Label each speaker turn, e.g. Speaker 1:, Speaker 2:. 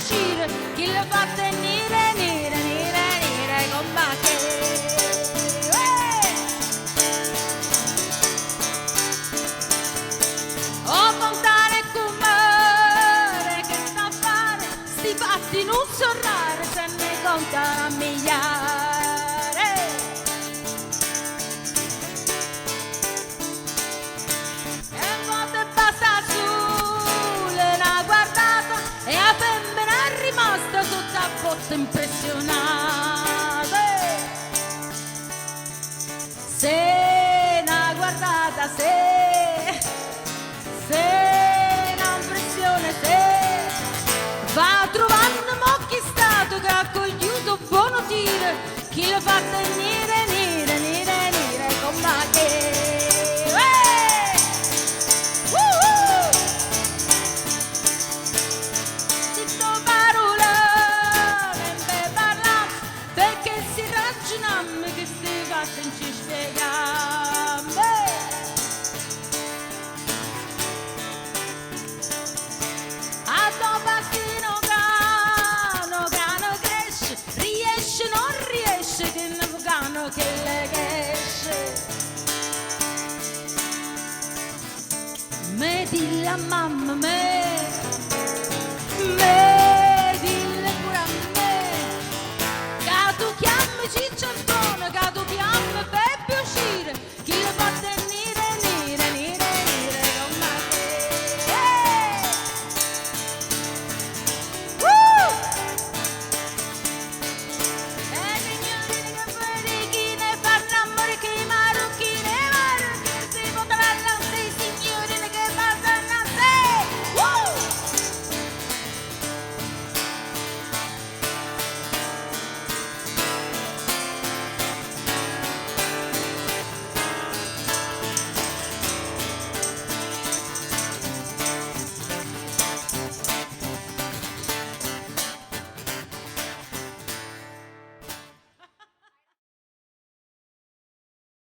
Speaker 1: uscire, chi lo fa tenere, nire, con ma che. Oh, montare con mare, che sta a fare, sti fatti non so rare, se ne contano a migliaia. E volte basta sole una guardata e a femmina è rimasta sotto a botte impressionata. Se una guardata, se un'impressione, se va trovando mo chi stato che ha cogliuto buono tiro, chi lo fa tenere, nire, con ma che. Zitto parolone, per parlare, perché si ragionammo che sti fatti non ci spieghiamo. A Topastino cano cresce, riesce non riesce, che ne cano che le esce. Me di la mamma, me